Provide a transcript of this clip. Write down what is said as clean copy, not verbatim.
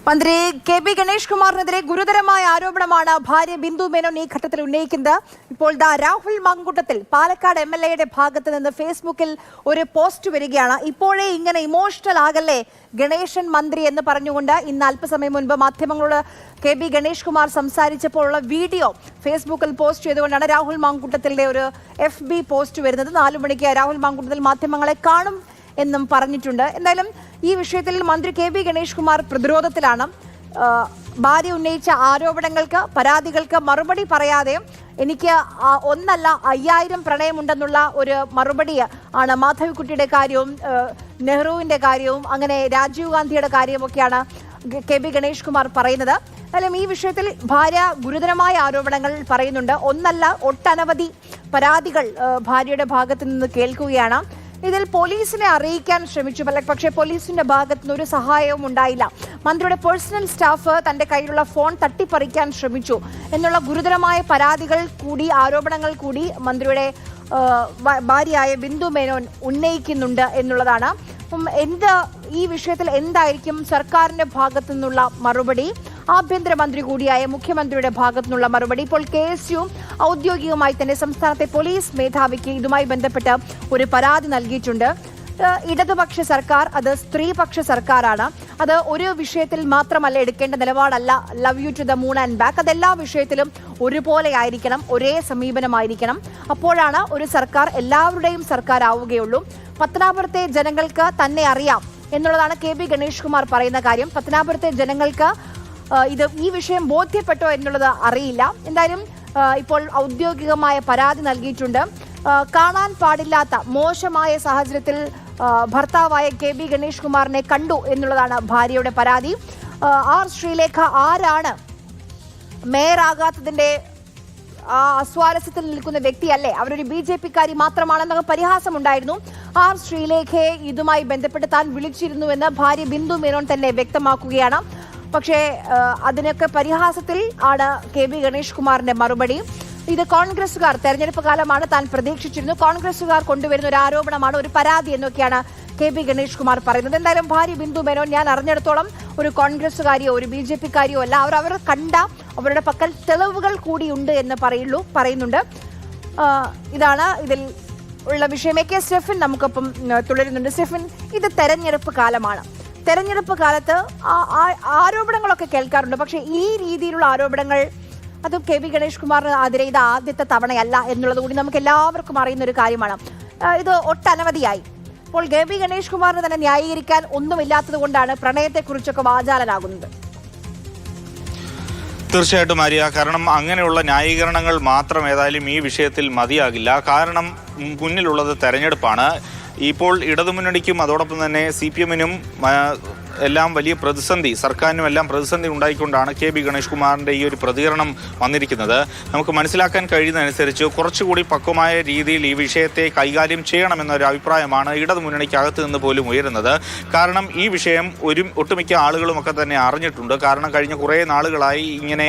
മന്ത്രി കെ.ബി. ഗണേഷ് കുമാറിനെതിരെ ഗുരുതരമായ ആരോപണമാണ് ഭാര്യ ബിന്ദു മേനോൻ ഈ ഘട്ടത്തിൽ ഉന്നയിക്കുന്നത്. ഇപ്പോൾ രാഹുൽ മാങ്കൂട്ടത്തിൽ പാലക്കാട് എംഎൽഎയുടെ ഭാഗത്ത് നിന്ന് ഫേസ്ബുക്കിൽ ഒരു പോസ്റ്റ് വരികയാണ്. ഇപ്പോഴേ ഇങ്ങനെ ഇമോഷണൽ ആകല്ലേ ഗണേശൻ മന്ത്രി എന്ന് പറഞ്ഞുകൊണ്ട് ഇന്ന് അല്പസമയം മുൻപ് മാധ്യമങ്ങളോട് കെ.ബി. ഗണേഷ് കുമാർ സംസാരിച്ചപ്പോഴുള്ള വീഡിയോ ഫേസ്ബുക്കിൽ പോസ്റ്റ് ചെയ്തുകൊണ്ടാണ് രാഹുൽ മാങ്കൂട്ടത്തിലെ ഒരു FB പോസ്റ്റ് വരുന്നത്. 4 മണിക്ക് രാഹുൽ മാങ്കൂട്ടത്തിൽ മാധ്യമങ്ങളെ കാണും എന്നും പറഞ്ഞിട്ടുണ്ട്. എന്തായാലും ഈ വിഷയത്തിൽ മന്ത്രി കെ.ബി. ഗണേഷ് കുമാർ പ്രതിരോധത്തിലാണ്. ഭാര്യ ഉന്നയിച്ച ആരോപണങ്ങൾക്ക്, പരാതികൾക്ക് മറുപടി പറയാതെ എനിക്ക് 1 അല്ല 5000 പ്രണയമുണ്ടെന്നുള്ള ഒരു മറുപടി ആണ് മാധവിക്കുട്ടിയുടെ കാര്യവും നെഹ്റുവിന്റെ കാര്യവും അങ്ങനെ രാജീവ് ഗാന്ധിയുടെ കാര്യമൊക്കെയാണ് കെ.ബി. ഗണേഷ് കുമാർ പറയുന്നത്. എന്നാലും ഈ വിഷയത്തിൽ ഭാര്യ ഗുരുതരമായ ആരോപണങ്ങൾ പറയുന്നുണ്ട്. 1 അല്ല ഒട്ടനവധി പരാതികൾ ഭാര്യയുടെ ഭാഗത്ത് നിന്ന് കേൾക്കുകയാണ്. ഇതിൽ പോലീസിനെ അറിയിക്കാൻ ശ്രമിച്ചു, പക്ഷേ പോലീസിന്റെ ഭാഗത്തു നിന്ന് ഒരു സഹായവും ഉണ്ടായില്ല. മന്ത്രിയുടെ പേഴ്സണൽ സ്റ്റാഫ് തന്റെ കയ്യിലുള്ള ഫോൺ തട്ടിപ്പറിക്കാൻ ശ്രമിച്ചു എന്നുള്ള ഗുരുതരമായ പരാതികൾ കൂടി, ആരോപണങ്ങൾ കൂടി മന്ത്രിയുടെ ഭാര്യയായ ബിന്ദു മേനോൻ ഉന്നയിക്കുന്നുണ്ട് എന്നുള്ളതാണ്. ഈ വിഷയത്തിൽ എന്തായിരിക്കും സർക്കാരിന്റെ ഭാഗത്തു നിന്നുള്ള മറുപടി? ആഭ്യന്തരമന്ത്രി കൂടിയായ മുഖ്യമന്ത്രിയുടെ ഭാഗത്തു നിന്നുള്ള മറുപടി. ഇപ്പോൾ KSU ഔദ്യോഗികമായി തന്നെ സംസ്ഥാനത്തെ പോലീസ് മേധാവിക്ക് ഇതുമായി ബന്ധപ്പെട്ട് ഒരു പരാതി നൽകിയിട്ടുണ്ട്. ഇടതുപക്ഷ സർക്കാർ, അത് സ്ത്രീപക്ഷ സർക്കാരാണ്. അത് ഒരു വിഷയത്തിൽ മാത്രമല്ല എടുക്കേണ്ട നിലപാടല്ല love you to the moon and back. അതെല്ലാ വിഷയത്തിലും ഒരുപോലെ ആയിരിക്കണം, ഒരേ സമീപനമായിരിക്കണം. അപ്പോഴാണ് ഒരു സർക്കാർ എല്ലാവരുടെയും സർക്കാർ ആവുകയുള്ളൂ. പത്തനാപുരത്തെ ജനങ്ങൾക്ക് തന്നെ അറിയാം എന്നുള്ളതാണ് കെ.ബി. ഗണേഷ് കുമാർ പറയുന്ന കാര്യം. പത്തനാപുരത്തെ ജനങ്ങൾക്ക് ഈ വിഷയം ബോധ്യപ്പെട്ടോ എന്നുള്ളത് അറിയില്ല. എന്തായാലും ഇപ്പോൾ ഔദ്യോഗികമായ പരാതി നൽകിയിട്ടുണ്ട്. കാണാൻ പാടില്ലാത്ത മോശമായ സാഹചര്യത്തിൽ ഭർത്താവായ കെ.ബി. ഗണേഷ് കുമാറിനെ കണ്ടു എന്നുള്ളതാണ് ഭാര്യയുടെ പരാതി. ശ്രീലേഖ ആരാണ് മേയറാകാത്തതിന്റെ അസ്വാരസ്യത്തിൽ നിൽക്കുന്ന വ്യക്തിയല്ലേ, അവരൊരു BJP-കാരി മാത്രമാണെന്നൊക്കെ പരിഹാസമുണ്ടായിരുന്നു. ശ്രീലേഖയെ ഇതുമായി ബന്ധപ്പെട്ട് താൻ വിളിച്ചിരുന്നുവെന്ന് ഭാര്യ ബിന്ദു മേനോൻ തന്നെ വ്യക്തമാക്കുകയാണ്. പക്ഷേ അതിനൊക്കെ പരിഹാസത്തിൽ ആണ് കെ.ബി. ഗണേഷ് കുമാറിന്റെ മറുപടി. ഇത് കോൺഗ്രസുകാർ, തെരഞ്ഞെടുപ്പ് കാലമാണ്, താൻ പ്രതീക്ഷിച്ചിരുന്നു, കോൺഗ്രസുകാർ കൊണ്ടുവരുന്ന ഒരു ആരോപണമാണ്, ഒരു പരാതി എന്നൊക്കെയാണ് കെ.ബി. ഗണേഷ് കുമാർ പറയുന്നത്. എന്തായാലും ഭാര്യ ബിന്ദു മേനോൻ ഞാൻ അറിഞ്ഞിടത്തോളം ഒരു കോൺഗ്രസുകാരിയോ ഒരു BJP-കാരിയോ അല്ല. അവർ കണ്ട അവരുടെ പക്കൽ തെളിവുകൾ കൂടിയുണ്ട് എന്ന് പറയുന്നുണ്ട്. ഇതാണ് ഇതിൽ ഉള്ള വിഷയം. AK സ്റ്റെഫിൻ നമുക്കൊപ്പം തുടരുന്നുണ്ട്. സ്റ്റെഫിൻ, ഇത് തെരഞ്ഞെടുപ്പ് കാലമാണ്. തെരഞ്ഞെടുപ്പ് കാലത്ത് ആരോപണങ്ങളൊക്കെ കേൾക്കാറുണ്ട്. പക്ഷേ ഈ രീതിയിലുള്ള ആരോപണങ്ങൾ, അത് കെ.ബി. ഗണേഷ് കുമാറിനെതിരെ ഇത് ആദ്യത്തെ തവണയല്ല എന്നുള്ളത് കൂടി നമുക്ക് എല്ലാവർക്കും അറിയുന്ന ഒരു കാര്യമാണ്. ഇത് ഒട്ടനവധിയായി. അപ്പോൾ കെ.ബി. ഗണേഷ് കുമാറിന് തന്നെ ന്യായീകരിക്കാൻ ഒന്നുമില്ലാത്തത് കൊണ്ടാണ് പ്രണയത്തെക്കുറിച്ചൊക്കെ വാചാലനാകുന്നത്. തീർച്ചയായിട്ടും ആര്യ, കാരണം അങ്ങനെയുള്ള ന്യായീകരണങ്ങൾ മാത്രം ഏതായാലും ഈ വിഷയത്തിൽ മതിയാകില്ല. കാരണം മുന്നിലുള്ളത് തെരഞ്ഞെടുപ്പാണ്. ഇപ്പോൾ ഇടതുമുന്നണിക്കും അതോടൊപ്പം തന്നെ CPM-നും എല്ലാം വലിയ പ്രതിസന്ധി, സർക്കാരിനും എല്ലാം പ്രതിസന്ധി ഉണ്ടായിക്കൊണ്ടാണ് കെ.ബി. ഗണേഷ് കുമാറിൻ്റെ ഈ ഒരു പ്രതികരണം വന്നിരിക്കുന്നത്. നമുക്ക് മനസ്സിലാക്കാൻ കഴിയുന്നതനുസരിച്ച് കുറച്ചുകൂടി പക്വമായ രീതിയിൽ ഈ വിഷയത്തെ കൈകാര്യം ചെയ്യണമെന്നൊരു അഭിപ്രായമാണ് ഇടതുമുന്നണിക്കകത്ത് നിന്ന് പോലും ഉയരുന്നത്. കാരണം ഈ വിഷയം ഒട്ടുമിക്ക ആളുകളുമൊക്കെ തന്നെ അറിഞ്ഞിട്ടുണ്ട്. കാരണം കഴിഞ്ഞ കുറേ നാളുകളായി ഇങ്ങനെ